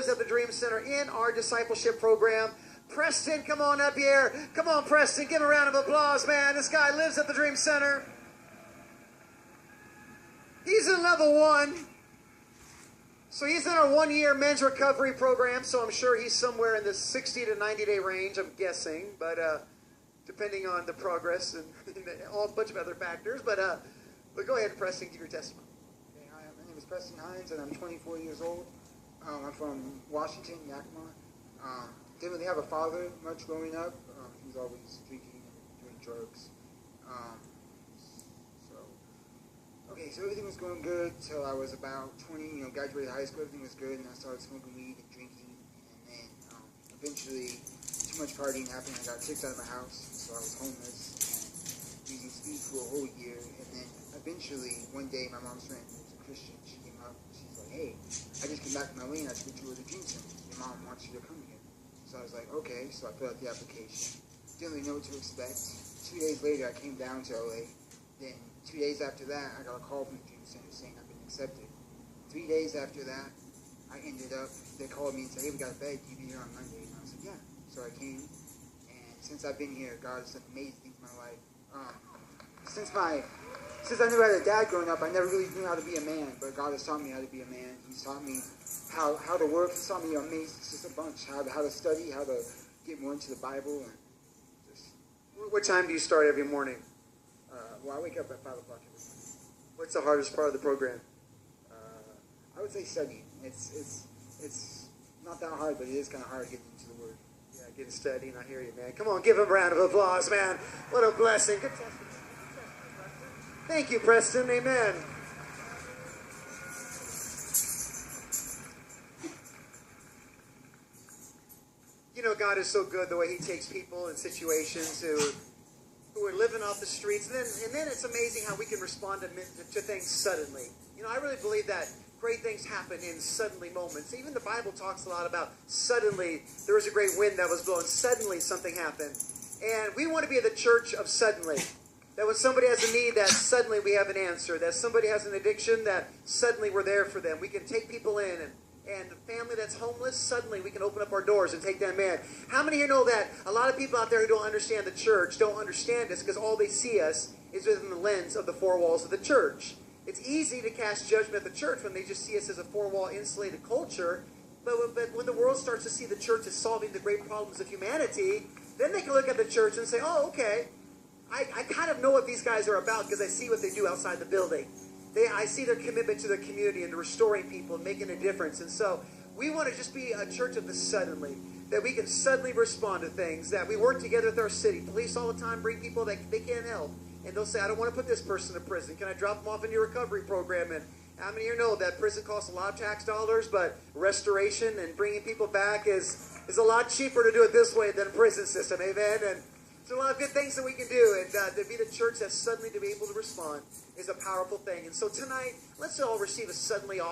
lives at the Dream Center in our discipleship program. Preston, come on up here. Come on, Preston. Give him a round of applause, man. This guy lives at the Dream Center. He's in level 1. So he's in our 1-year men's recovery program, so I'm sure he's somewhere in the 60 to 90-day range, I'm guessing, but depending on the progress and a bunch of other factors. But go ahead, Preston, give your testimony. Okay, hi, my name is Preston Hines, and I'm 24 years old. I'm from Washington, Yakima. Didn't really have a father much growing up. He was always drinking and doing drugs. So everything was going good till I was about 20, graduated high school, everything was good, and I started smoking weed and drinking, and then eventually too much partying happened, I got kicked out of my house, so I was homeless and using speed for a whole year, and then eventually one day my mom's friend, who was a Christian, she came up, she's like, hey, I just came back from LA and I took you to the Dream Center, your mom wants you to come here. So I was like, okay, so I filled out the application, didn't really know what to expect. 2 days later I came down to LA, then 2 days after that, I got a call from the Dream Center saying I've been accepted. 3 days after that, I ended up, they called me and said, hey, we got a bed, you be here on Monday. And I said, yeah. So I came, and since I've been here, God has done amazing things in my life. Since I knew I had a dad growing up, I never really knew how to be a man, but God has taught me how to be a man. He's taught me how to work. He's taught me it's just a bunch, how to study, how to get more into the Bible. And just. What time do you start every morning? Well, I wake up at 5 o'clock every morning. What's the hardest part of the program? I would say studying. It's not that hard, but it is kind of hard getting into the Word. Yeah, getting studying. I hear you, man. Come on, give him a round of applause, man. What a blessing. Good testimony. Thank you, Preston. Amen. You know, God is so good the way He takes people in situations who are living off the streets. And then it's amazing how we can respond to things suddenly. You know, I really believe that great things happen in suddenly moments. Even the Bible talks a lot about suddenly. There was a great wind that was blowing. Suddenly something happened. And we want to be the church of suddenly. That when somebody has a need, that suddenly we have an answer. That somebody has an addiction, that suddenly we're there for them. We can take people in, and the family that's homeless, suddenly we can open up our doors and take them in. How many here know that a lot of people out there who don't understand the church don't understand us because all they see us is within the lens of the four walls of the church? It's easy to cast judgment at the church when they just see us as a four-wall insulated culture, but when the world starts to see the church as solving the great problems of humanity, then they can look at the church and say, oh, okay, I kind of know what these guys are about because I see what they do outside the building. I see their commitment to their community and to restoring people and making a difference. And so we want to just be a church of the suddenly, that we can suddenly respond to things, that we work together with our city. Police all the time bring people that they can't help. And they'll say, I don't want to put this person in prison. Can I drop them off in your recovery program? And how many of you know that prison costs a lot of tax dollars, but restoration and bringing people back is a lot cheaper to do it this way than a prison system. Amen? And there's a lot of good things that we can do, and to be the church that's suddenly to be able to respond is a powerful thing. And so tonight, let's all receive a suddenly offering.